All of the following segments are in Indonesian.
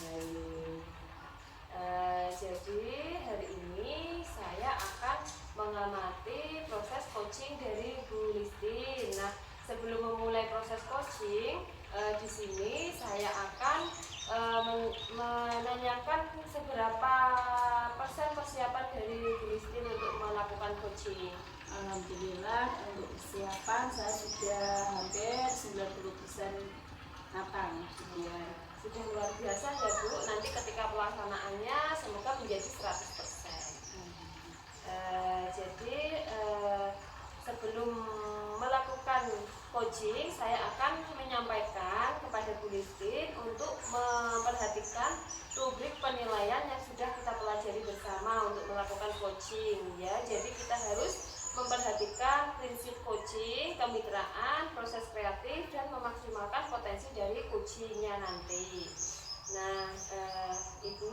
Baik. Jadi hari ini saya akan mengamati proses coaching dari Bu Listin. Nah, sebelum memulai proses coaching, di sini saya akan menanyakan seberapa persen persiapan dari Bu Listin untuk melakukan coaching. Alhamdulillah untuk persiapan saya sudah hampir 90% matang. Sudah luar biasa ya Bu. Nanti ketika pelaksanaannya semoga menjadi 100%. Jadi sebelum melakukan coaching, saya akan menyampaikan kepada Bu Listin untuk memperhatikan rubrik penilaian yang sudah kita pelajari bersama untuk melakukan coaching ya. Jadi kita harus memperhatikan prinsip coaching, kemitraan, proses kreatif, dan memaksimalkan potensi dari coachingnya nanti. Nah, Ibu,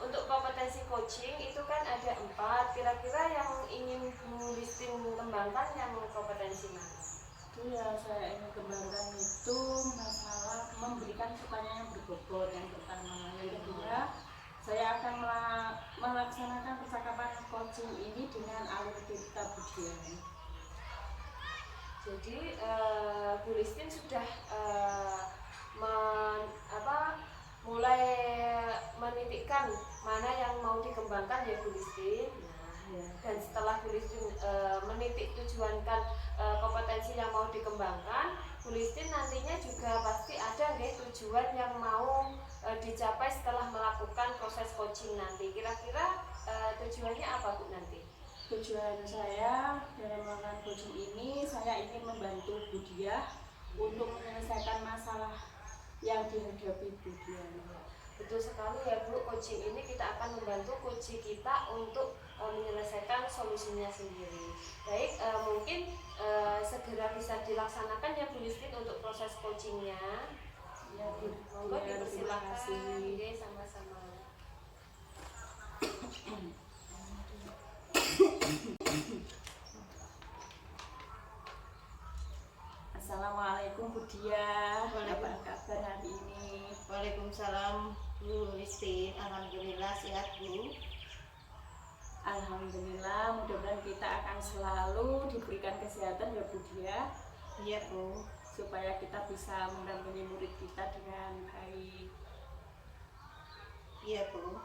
untuk kompetensi coaching itu kan ada 4. Kira-kira yang ingin Bu Listin kembangkan yang kompetensi mana? Itu yang saya ingin kembangkan itu masalah memberikan pertanyaan yang berbobot yang pertama. Yang kedua, saya akan melaksanakan percakapan coaching ini dengan alur cerita Budian. Jadi Bu Listin sudah mulai menitikkan mana yang mau dikembangkan ya Bu Listin. Dan setelah Bu Listin menitik tujuankan kompetensi yang mau dikembangkan, Bu Listin nantinya juga pasti ada tujuan yang mau dicapai setelah melakukan proses coaching nanti. Kira-kira tujuannya apa Bu nanti? Tujuan saya dalam melakukan coaching ini, saya ingin membantu Budia untuk menyelesaikan masalah yang dihadapi Budia. Betul sekali ya Bu, coaching ini kita akan membantu coach kita untuk menyelesaikan solusinya sendiri. Baik, mungkin segera bisa dilaksanakan ya Bu Listin untuk proses coachingnya. Ya, monggo dipersilakan. Oke, sama-sama. Assalamualaikum Budia. Apa kabar hari ini? Waalaikumsalam Bu Listin. Alhamdulillah sehat Bu. Alhamdulillah, mudah-mudahan kita akan selalu diberikan kesehatan ya Budia. Iya Bu. Supaya kita bisa mendampingi murid kita dengan baik. Iya Bu.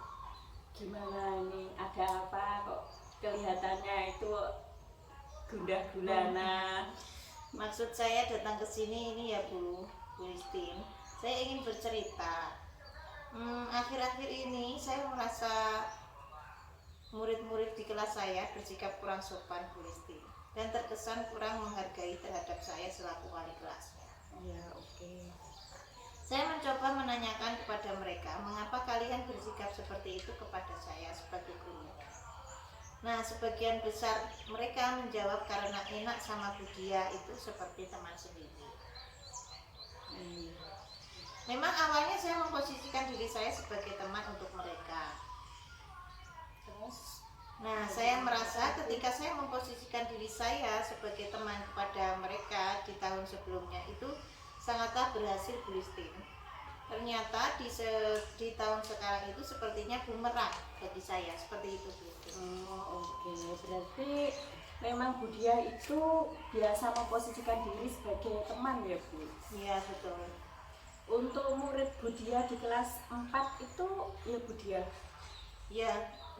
Gimana ini? Ada apa kok kelihatannya itu gundah gulana? Maksud saya datang ke sini ini ya Bu Listin. Saya ingin bercerita. Akhir-akhir ini saya merasa murid-murid di kelas saya bersikap kurang sopan Bu Listin, dan terkesan kurang menghargai terhadap saya selaku wali kelasnya. Ya, oke. Saya mencoba menanyakan kepada mereka, mengapa kalian bersikap seperti itu kepada saya sebagai gurunya. Nah, sebagian besar mereka menjawab karena enak sama Budia itu seperti teman sendiri. Memang awalnya saya memposisikan diri saya sebagai teman untuk mereka. Nah, saya merasa ketika saya memposisikan diri saya sebagai teman kepada mereka di tahun sebelumnya itu sangatlah berhasil Bu Listin. Ternyata di tahun sekarang itu sepertinya bumerang bagi saya, seperti itu Bu Listin. Oke. Berarti memang Budia itu biasa memposisikan diri sebagai teman ya Bu? Iya betul. Untuk murid Budia di kelas 4 itu ya Budia? Iya,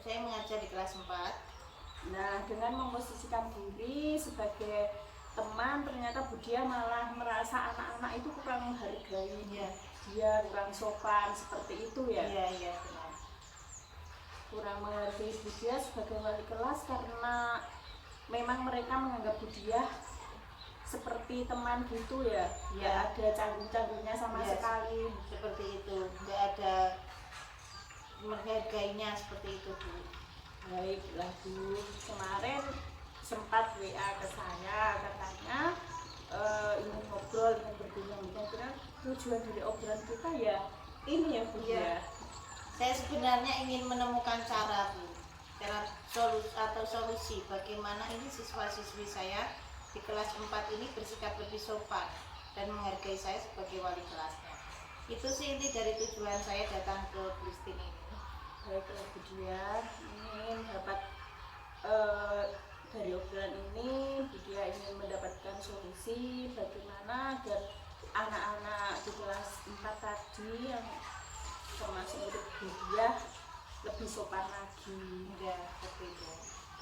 saya mengajar di kelas 4. Nah, dengan memposisikan diri sebagai teman, ternyata Budia malah merasa anak-anak itu kurang menghargai dia, kurang sopan, seperti itu ya? Iya benar. Kurang menghargai Budia sebagai wali kelas karena memang mereka menganggap Budia seperti teman gitu ya? Nggak ada canggung-canggungnya sama sekali. Seperti itu, nggak ada menghargainya seperti itu Bu. Baiklah Bu, kemarin sempat WA ke saya katanya ingin ngobrol, ingin berbincang. Kira tujuan dari obrolan kita ya ini ya Bu ya. Saya sebenarnya ingin menemukan cara Bu, solusi bagaimana ini siswa-siswi saya di kelas 4 ini bersikap lebih sopan dan menghargai saya sebagai wali kelasnya. Itu sih inti dari tujuan saya datang ke Bulistin ini. Baiklah Budia, ingin dapat dari obrolan ini Budia ingin mendapatkan solusi bagaimana agar anak-anak di kelas 4 tadi yang termasuk murid Budia lebih sopan lagi, Ya, seperti itu.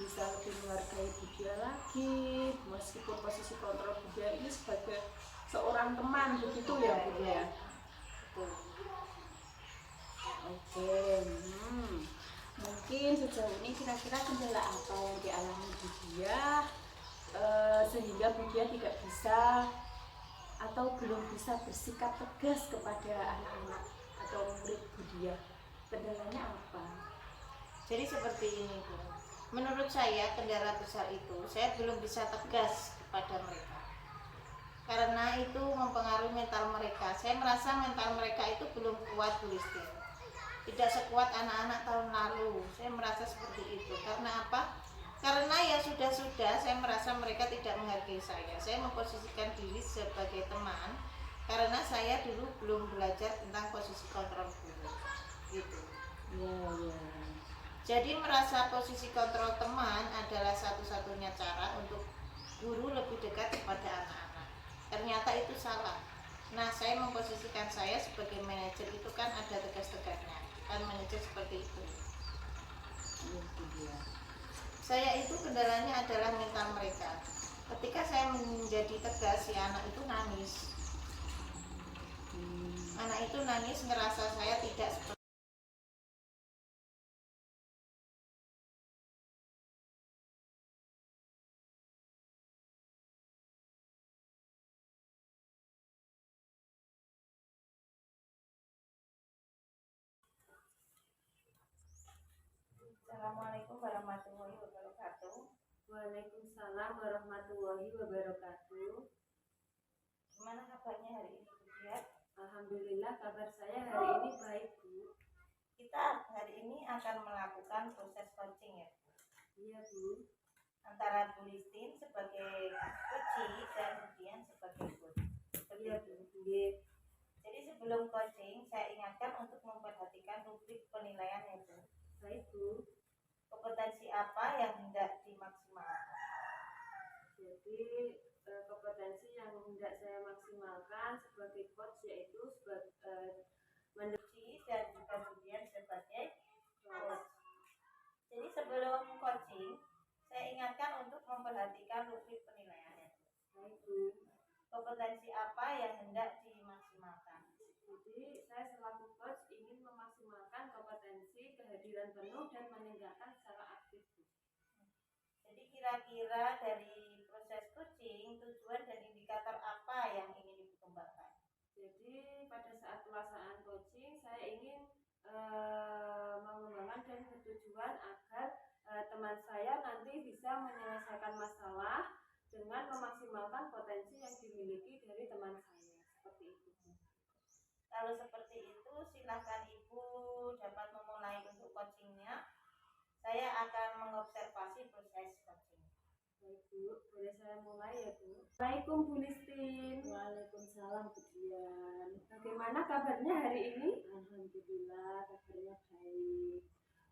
bisa lebih menghargai Budia lagi, meskipun posisi kontrol Budia ini sebagai seorang teman begitu ya Budia. Betul. Oke, mungkin sejauh ini kira-kira kendala apa yang dialami Budia sehingga Budia tidak bisa atau belum bisa bersikap tegas kepada anak-anak atau murid Budia. Kendalanya apa? Jadi seperti ini Bu. Menurut saya kendala besar itu saya belum bisa tegas kepada mereka. Karena itu mempengaruhi mental mereka. Saya merasa mental mereka itu belum kuat Bu Listi. Tidak sekuat anak-anak tahun lalu. Saya merasa seperti itu. Karena apa? Karena ya sudah-sudah saya merasa mereka tidak menghargai saya. Saya memposisikan diri sebagai teman karena saya dulu belum belajar tentang posisi kontrol guru. Gitu. Ya. Jadi merasa posisi kontrol teman adalah satu-satunya cara untuk guru lebih dekat kepada anak-anak. Ternyata itu salah. Nah, saya memposisikan saya sebagai manajer itu kan ada tegas-tegasnya. Kan manajer seperti itu. Saya itu kendalanya adalah mental mereka. Ketika saya menjadi tegas, si anak itu nangis. Anak itu nangis ngerasa saya tidak seperti. Assalamualaikum warahmatullahi wabarakatuh. Waalaikumsalam warahmatullahi wabarakatuh. Gimana kabarnya hari ini Bu Dian? Alhamdulillah kabar saya hari ini baik Bu. Kita hari ini akan melakukan proses coaching ya. Iya Bu. Antara Bu Listin sebagai coach dan Budian sebagai coach. Iya Bu. Iya. Jadi sebelum coaching saya ingatkan untuk memperhatikan rubrik penilaian ya Bu. Baik Bu. Kompetensi apa yang hendak dimaksimalkan? Jadi kompetensi yang hendak saya maksimalkan sebagai coach yaitu Mencuci dan juga Budian sebagai coach. Jadi sebelum coaching saya ingatkan untuk memperhatikan rubrik penilaiannya. Baik Bu. Kompetensi apa yang hendak dimaksimalkan? Jadi saya selaku coach ingin memaksimalkan kompetensi kehadiran penuh dan meninggalkan secara aktif Bu. Jadi kira-kira dari proses coaching tujuan dan indikator apa yang ingin dikembangkan? Jadi pada saat pelaksanaan coaching saya ingin mengembangkan dan bertujuan agar teman saya nanti bisa menyelesaikan masalah dengan memaksimalkan potensi yang dimiliki dari teman saya. Seperti itu. Kalau seperti itu silakan Ibu dapat memulai untuk coachingnya. Saya akan mengobservasi proses coaching. Baik Bu, boleh saya mulai ya Bu. Assalamualaikum Bu Listin. Waalaikumsalam Budian. Bagaimana kabarnya hari ini? Alhamdulillah kabarnya baik.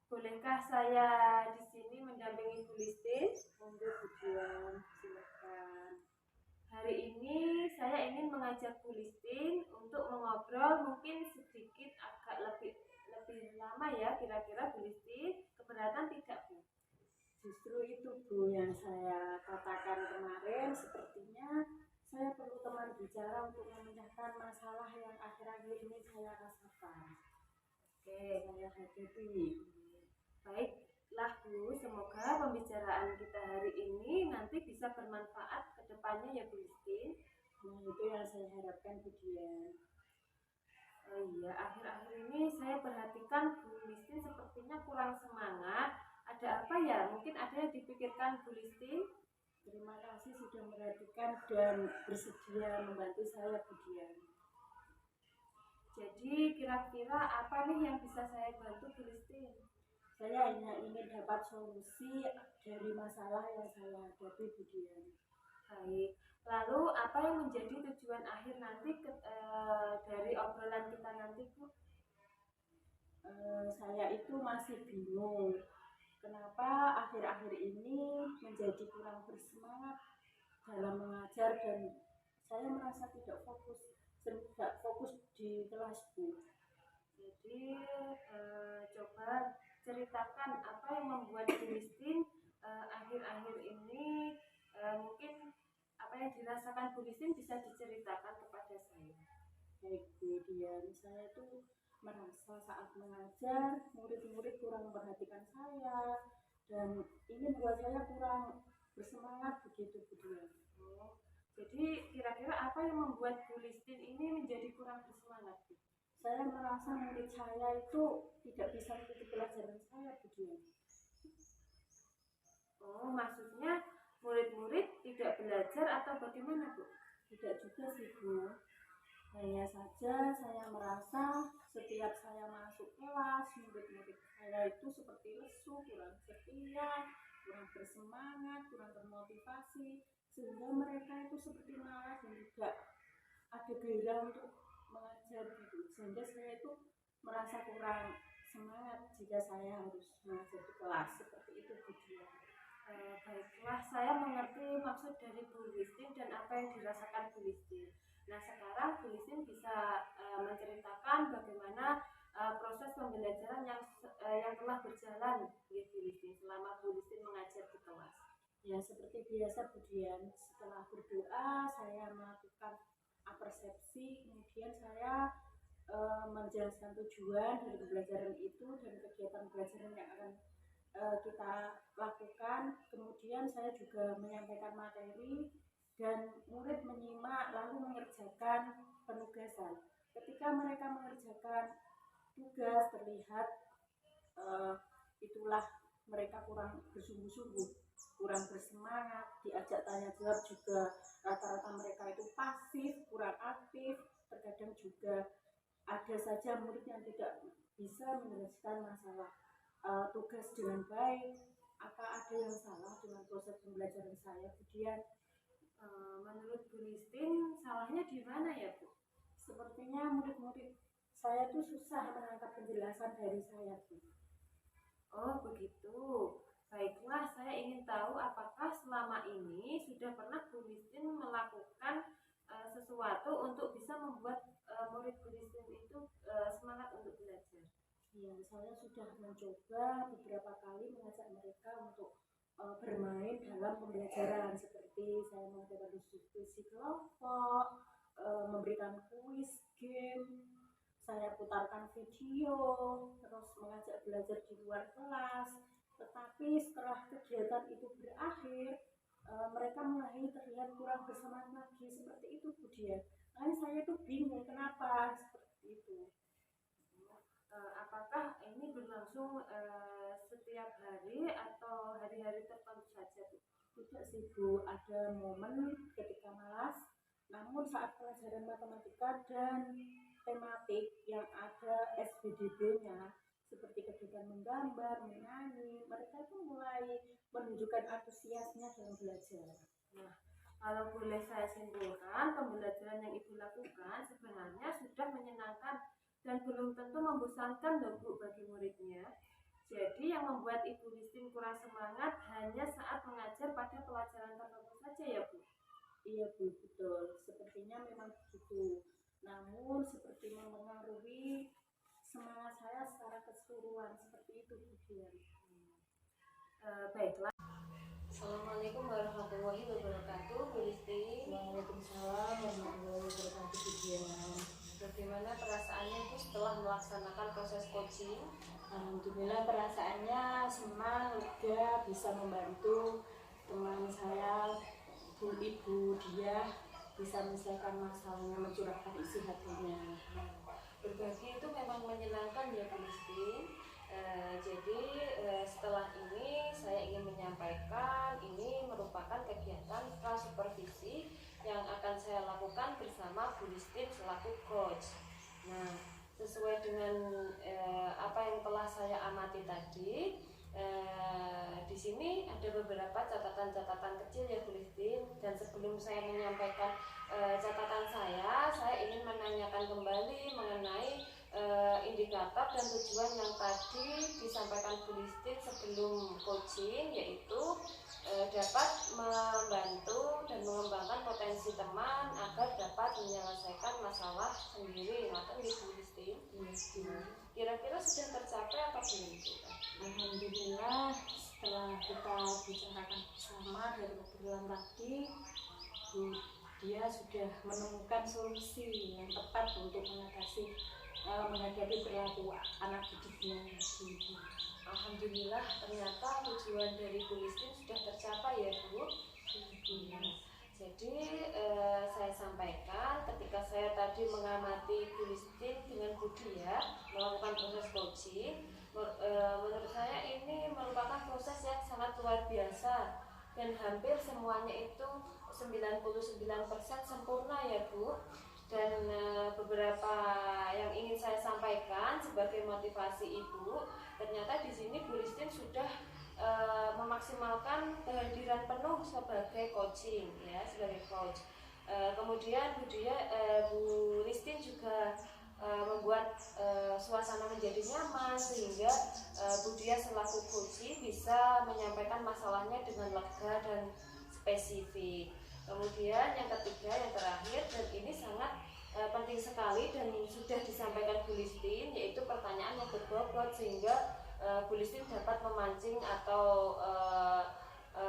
Bolehkah saya di sini mendampingi Bu Listin? Monggo Budian, silakan. Hari ini saya ingin mengajak Bu Listin untuk mengobrol mungkin sedikit agak lebih lama ya kira-kira Bu Listin. Keberatan tidak Bu? Justru itu Bu yang saya katakan kemarin, sepertinya saya perlu teman bicara untuk memecahkan masalah yang akhir-akhir ini saya rasakan. Oke, saya hadapi. Baiklah Bu, semoga pembicaraan kita hari ini nanti bisa bermanfaat ke depannya ya Bu Listin. Nah, itu yang saya harapkan Budian. Oh iya, akhir-akhir ini saya perhatikan Bu Listin sepertinya kurang semangat. Ada apa ya? Mungkin ada yang dipikirkan Bu Listin? Terima kasih sudah merhatikan dan bersedia membantu saya Budian. Jadi kira-kira apa nih yang bisa saya bantu Bu Listin? Saya hanya ingin dapat solusi dari masalah yang saya hadapi Budian. Baik. Lalu apa yang menjadi tujuan akhir nanti dari obrolan kita nanti, Bu? Saya itu masih bingung kenapa akhir-akhir ini menjadi kurang bersemangat dalam mengajar dan saya merasa tidak fokus di kelas, Bu. Jadi coba ceritakan apa yang membuat Bu Listin akhir-akhir ini mungkin apa yang dirasakan Bu Listin bisa diceritakan kepada saya. Baik, Bu Dian, saya tuh merasa saat mengajar murid-murid kurang memperhatikan saya dan ini membuat saya kurang bersemangat begitu, Bu Dian. Oh, jadi kira-kira apa yang membuat Bu Listin ini menjadi kurang bersemangat, Bu? Saya merasa murid saya itu tidak bisa mengikuti pelajaran saya, Bu Dian. Oh, maksudnya murid-murid tidak belajar atau bagaimana, Bu? Tidak juga sih, Bu. Hanya saja saya merasa setiap saya masuk kelas, murid-murid saya itu seperti lesu, kurang setia, kurang bersemangat, kurang termotivasi, sehingga mereka itu seperti malas dan tidak ada gairah untuk mengajar gitu. Sehingga saya itu merasa kurang semangat jika saya harus mengajar di kelas seperti itu, Bu Dian. Baiklah, saya mengerti maksud dari Bu Listin dan apa yang dirasakan Bu Listin. Nah, sekarang Bu Listin bisa menceritakan bagaimana proses pembelajaran yang telah berjalan di Bu Listin selama Bu Listin mengajar di kelas. Ya, seperti biasa, Bu Dian, setelah berdoa saya melakukan apersepsi, kemudian saya menjelaskan tujuan dari pembelajaran itu dan kegiatan pembelajaran yang akan kita lakukan. Kemudian saya juga menyampaikan materi dan murid menyimak lalu mengerjakan penugasan. Ketika mereka mengerjakan tugas terlihat itulah mereka kurang bersungguh-sungguh, kurang bersemangat, diajak tanya jawab juga rata-rata mereka itu pasif, kurang aktif. Terkadang juga ada saja murid yang tidak bisa menyelesaikan masalah tugas dengan baik. Apa ada yang salah dengan proses pembelajaran saya, Bu Dian? Menurut Bu Listin, salahnya di mana ya, Bu? Sepertinya murid-murid saya tuh susah menangkap penjelasan dari saya, Bu. Oh, begitu. Baiklah, saya ingin tahu apakah selama ini sudah pernah Bu Listin melakukan sesuatu untuk bisa membuat murid Bu Listin itu semangat untuk belajar. Ya, saya sudah mencoba beberapa kali mengajak mereka untuk bermain dalam pembelajaran, seperti saya mengadakan diskusi kelompok, memberikan kuis, game, saya putarkan video, terus mengajak belajar di luar kelas. Tetapi setelah kegiatan itu berakhir, mereka mulai terlihat kurang bersemangat lagi, seperti itu, Bu Dian. Makanya saya tuh bingung kenapa seperti itu. Apakah ini berlangsung setiap hari atau hari-hari tertentu saja, Bu? Tidak sih, Bu, ada momen ketika malas, namun saat pelajaran matematika dan tematik yang ada SBDB-nya seperti kegiatan menggambar, menyanyi, mereka itu mulai menunjukkan antusiasnya dalam belajar. Nah, kalau boleh saya simpulkan, pembelajaran yang Ibu lakukan sebenarnya sudah menyenangkan dan belum tentu membosankan loh, Bu, bagi muridnya. Jadi yang membuat Ibu Listin kurang semangat hanya saat mengajar pada pelajaran tertentu saja ya, Bu? Iya, Bu, betul. Sepertinya memang begitu. Namun seperti mempengaruhi semangat saya secara keseluruhan, seperti itu, Bu Dian. Baiklah. Assalamualaikum warahmatullahi wabarakatuh, Bu Listin. Waalaikumsalam warahmatullahi wabarakatuh, Bu Dian. Bagaimana perasaannya Bu setelah melaksanakan proses coaching? Alhamdulillah perasaannya senang, lega, bisa membantu teman saya, Bu Ibu Dia, bisa menyelesaikan masalahnya, mencurahkan isi hatinya. Berbagi itu memang menyenangkan ya, Bu Listin. Jadi setelah ini saya ingin menyampaikan ini merupakan kegiatan prasupervisi yang akan saya lakukan bersama Bu Listin selaku coach. Nah, sesuai dengan apa yang telah saya amati tadi, Di sini ada beberapa catatan-catatan kecil ya Bu Listin, dan sebelum saya menyampaikan catatan saya ingin menanyakan kembali mengenai indikator dan tujuan yang tadi disampaikan Bu Listin sebelum coaching, yaitu dapat membantu dan mengembangkan potensi teman agar dapat menyelesaikan masalah sendiri. Maka Bu Listin, kira-kira sudah tercapai apa belum? Alhamdulillah, setelah kita bicarakan bersama dan obrolan tadi, dia sudah menemukan solusi yang tepat untuk menghadapi perilaku anak didiknya. Alhamdulillah, ternyata tujuan dari Bu Listin sudah tercapai ya Bu. Jadi saya sampaikan ketika saya tadi mengamati Bu Listin dengan Bu Dia melakukan proses coaching, menurut saya ini merupakan proses yang sangat luar biasa dan hampir semuanya itu 99% sempurna ya Bu. Dan beberapa yang ingin saya sampaikan sebagai motivasi Ibu, ternyata di sini Bu Listin sudah memaksimalkan kehadiran penuh sebagai coaching ya, sebagai coach. Kemudian Bu Listin juga membuat suasana menjadi nyaman sehingga Bu Dia selaku coaching bisa menyampaikan masalahnya dengan lega dan spesifik. Kemudian yang ketiga, yang terakhir, dan ini sangat penting sekali dan sudah disampaikan Bu Listin, yaitu pertanyaan yang berbobot sehingga Bu Listin dapat memancing atau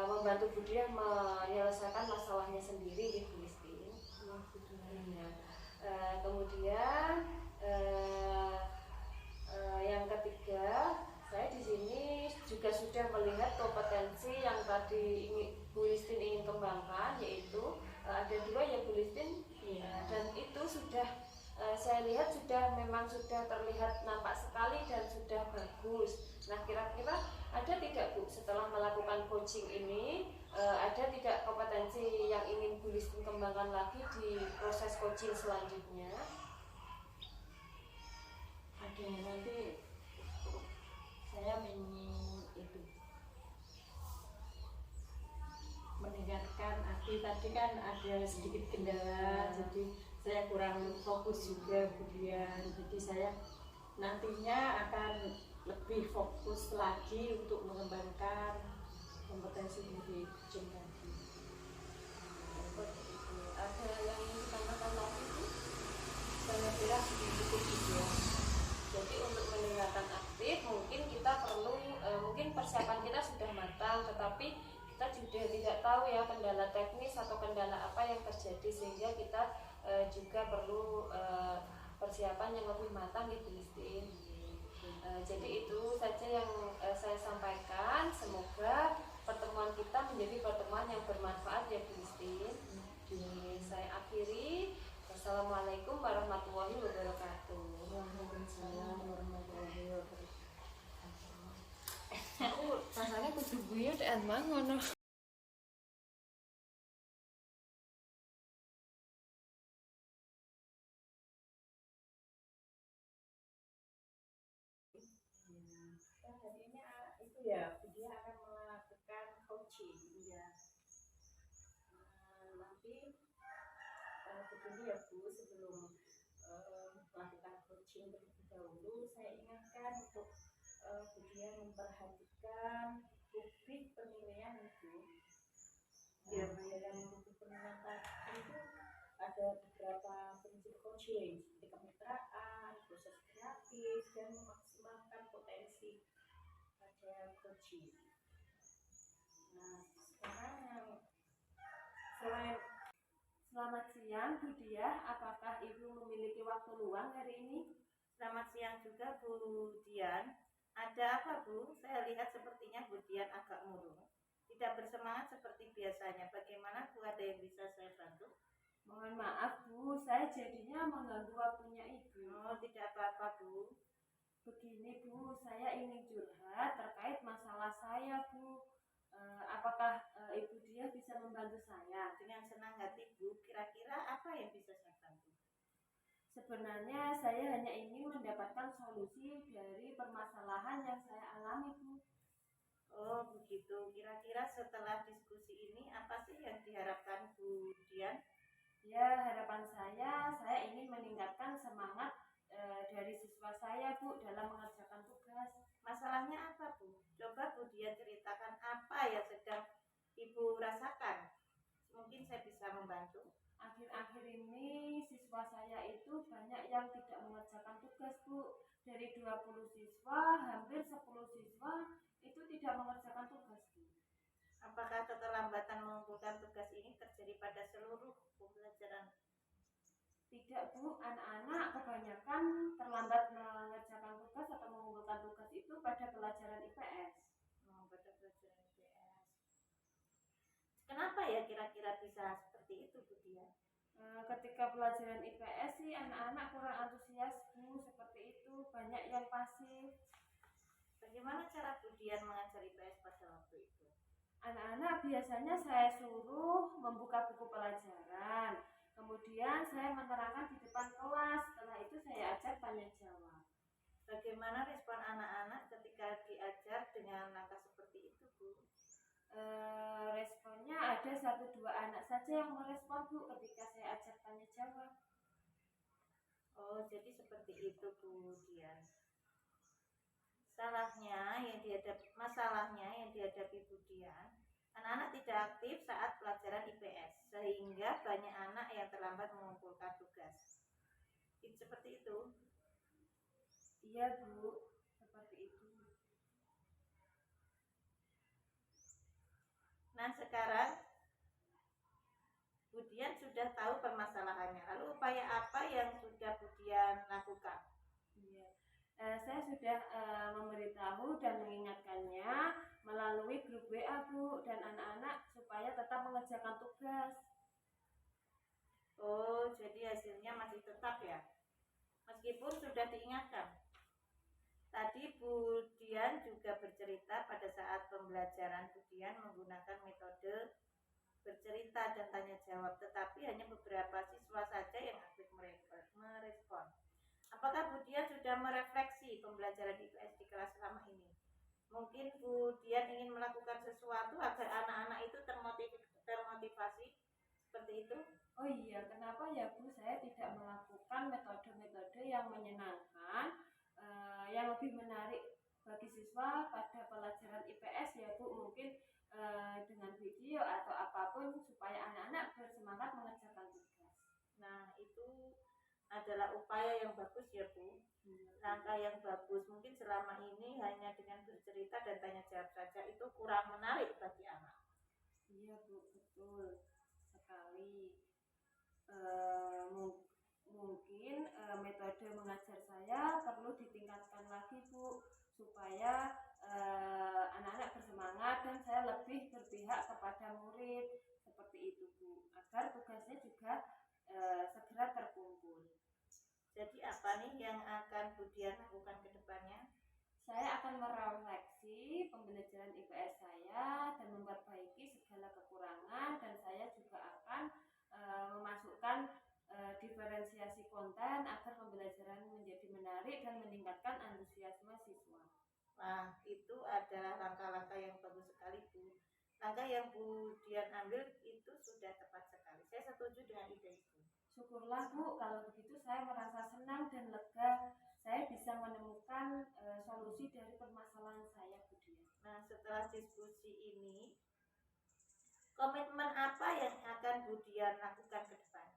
membantu Bu Dia menyelesaikan masalahnya sendiri di Bu Listin. Kemudian yang ketiga, saya di sini juga sudah melihat kompetensi yang tadi Bu Listin ingin kembangkan, yaitu ada dua ya Bu Listin, dan itu sudah saya lihat memang sudah terlihat nampak sekali dan sudah bagus. Nah, kira-kira ada tidak Bu setelah melakukan coaching ini, ada tidak kompetensi yang ingin Bu Listin kembangkan lagi di proses coaching selanjutnya? Ada, nanti saya ingin mendengarkan arti tadi kan ada sedikit kendala, jadi saya kurang fokus juga kemudian, jadi saya nantinya akan lebih fokus lagi untuk mengembangkan kompetensi dari coaching tadi. Ada yang ingin ditambahkan lagi Bu? Saya kira cukup juga. Jadi untuk mendengarkan aktif mungkin kita perlu mungkin persiapan kita sudah matang, tetapi kita juga tidak tahu ya kendala teknis atau kendala apa yang terjadi, sehingga kita juga perlu persiapan yang lebih matang di Bu Listin. Jadi itu saja yang saya sampaikan. Semoga pertemuan kita menjadi pertemuan yang bermanfaat ya Bu Listin. Saya akhiri. Wassalamualaikum warahmatullahi wabarakatuh. Waalaikumsalam warahmatullahi wabarakatuh. Aku rasanya kudu guyu dan mangono. Hari ini itu ya, dia akan melakukan coaching ya. Nanti begini ya Bu, sebelum melakukan coaching terlebih dahulu, saya ingatkan untuk Bu Dia memperhatikan rubrik penilaian itu. Ya, dalam rubrik penilaian tadi itu ada beberapa prinsip coaching seperti kemitraan, proses kreatif, dan memaksimalkan potensi pada coaching. Nah, sekarang yang selain Selamat siang Bu Dia, apakah Ibu memiliki waktu luang hari ini? Selamat siang juga Bu Dian. Ada apa Bu? Saya lihat sepertinya Bu Dian agak murung, tidak bersemangat seperti biasanya. Bagaimana Bu, ada yang bisa saya bantu? Mohon maaf Bu, saya jadinya mengganggu waktunya Ibu. Oh, tidak apa-apa Bu. Begini Bu, saya ingin curhat terkait masalah saya Bu. Apakah Ibu Dia bisa membantu saya? Dengan senang hati Bu, kira-kira apa yang bisa saya bantu? Sebenarnya saya hanya ingin mendapatkan solusi dari permasalahan yang saya alami Bu. Oh begitu. Kira-kira setelah diskusi ini apa sih yang diharapkan Bu Dian? Ya, harapan saya ingin meningkatkan semangat dari siswa saya, Bu, dalam mengerjakan tugas. Masalahnya apa Bu? Coba Bu Dian ceritakan apa yang sedang Ibu rasakan. Mungkin saya bisa membantu. Akhir-akhir ini siswa saya itu banyak yang tidak mengerjakan tugas, Bu. Dari 20 siswa, hampir 10 siswa itu tidak mengerjakan tugas, Bu. Apakah keterlambatan mengumpulkan tugas ini terjadi pada seluruh pembelajaran? Tidak, Bu. Anak-anak kebanyakan terlambat mengerjakan tugas atau mengumpulkan tugas itu pada pelajaran IPS. Pada pelajaran IPS. Kenapa ya kira-kira bisa seperti itu Bu Dian? Ketika pelajaran IPS sih anak-anak kurang antusias, Bu, seperti itu, banyak yang pasif. Bagaimana cara Bu Dian mengajar IPS pada waktu itu? Anak-anak biasanya saya suruh membuka buku pelajaran, kemudian saya menerangkan di depan kelas, setelah itu saya ajak tanya jawab. Bagaimana respon anak-anak ketika diajar dengan langkah seperti itu Bu? Responnya ada 1-2 anak saja yang merespon, Bu, ketika saya ajak tanya jawab. Oh jadi seperti itu Bu Dian. Masalahnya yang dihadapi Bu Dian, anak-anak tidak aktif saat pelajaran IPS sehingga banyak anak yang terlambat mengumpulkan tugas. Seperti itu. Iya, Bu, seperti itu. Nah sekarang Bu Dian sudah tahu permasalahannya. Lalu upaya apa yang sudah Bu Dian lakukan? Iya. Saya sudah memberitahu dan mengingatkannya melalui grup WA, Bu, dan anak-anak supaya tetap mengerjakan tugas. Oh, jadi hasilnya masih tetap ya? Meskipun sudah diingatkan. Tadi Bu Dian juga bercerita pada saat pembelajaran Bu Dian menggunakan metode bercerita dan tanya jawab, tetapi hanya beberapa siswa saja yang aktif merespon. Apakah Bu Dian sudah merefleksi pembelajaran IPS di kelas selama ini? Mungkin Bu Dian ingin melakukan sesuatu agar anak-anak itu termotivasi seperti itu? Oh iya, kenapa ya, Bu, saya tidak melakukan metode-metode yang menyenangkan, yang lebih menarik bagi siswa pada pelajaran IPS ya, Bu, mungkin dengan video atau apapun supaya anak-anak bersemangat mengerjakan tugas. Nah, itu adalah upaya yang bagus ya Bu. Langkah yang bagus. Mungkin selama ini hanya dengan bercerita dan tanya jawab saja itu kurang menarik bagi anak. Iya, Bu, betul sekali. Mungkin metode mengajar saya perlu ditingkatkan lagi, Bu, supaya anak-anak bersemangat dan saya lebih berpihak kepada murid, seperti itu, Bu, agar tugasnya juga segera terkumpul. Jadi apa nih yang akan Bu Dian lakukan ke depannya? Saya akan merefleksi pembelajaran IPS saya dan memperbaiki segala kekurangan, dan saya juga akan memasukkan diferensiasi konten agar pembelajaran menjadi menarik dan meningkatkan antusiasme siswa. Nah, itu adalah langkah-langkah yang bagus sekali Bu. Langkah yang Bu Dian ambil itu sudah tepat sekali. Saya setuju dengan ide itu. Syukurlah, Bu, kalau begitu saya merasa senang dan lega. Saya bisa menemukan solusi dari permasalahan saya, Bu Dian. Nah, setelah diskusi ini, komitmen apa yang akan Bu Dian lakukan ke depan?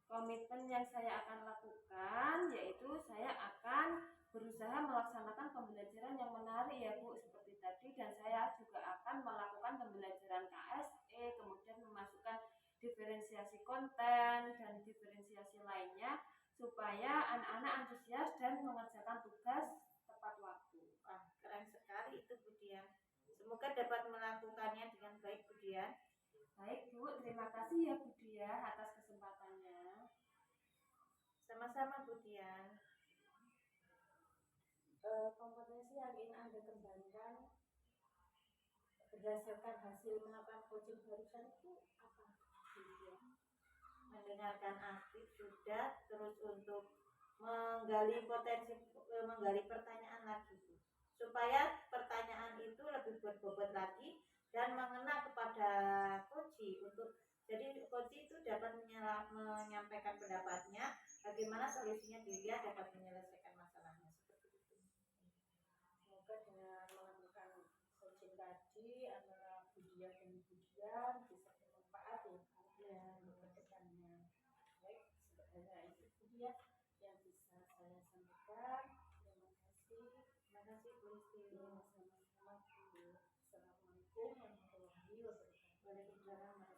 Komitmen yang saya akan lakukan yaitu saya akan berusaha melaksanakan pembelajaran yang menarik ya, Bu, seperti tadi, dan saya juga akan melakukan pembelajaran KSE, kemudian memasukkan diferensiasi konten dan diferensiasi lainnya supaya anak-anak antusias dan mengerjakan tugas tepat waktu. Wah, keren sekali itu Bu Dian. Semoga dapat melakukannya dengan baik Bu Dian. Baik, Bu, terima kasih ya, Bu Dia, atas kesempatannya. Sama-sama Bu Dian. Kompetensi yang ingin Anda kembangkan berdasarkan hasil melakukan coaching barusan itu apa? Mendengarkan aktif sudah, terus untuk menggali pertanyaan lagi Bu. Supaya pertanyaan itu lebih berbobot lagi dan mengena kepada Koji untuk jadi Koji itu dapat menyampaikan pendapatnya bagaimana solusinya dia dapat menyelesaikan masalahnya seperti itu. Semoga dengan melakukan coaching tadi antara Budia dan Budian bisa bermanfaat ya untuk kedepannya. Baik, sebenarnya itu Budia yang bisa saya sampaikan. Terima kasih. Terima kasih Bu Listi. Sama-sama Bu. Assalamualaikum warahmatullahi wabarakatuh. Waalaikumsalam.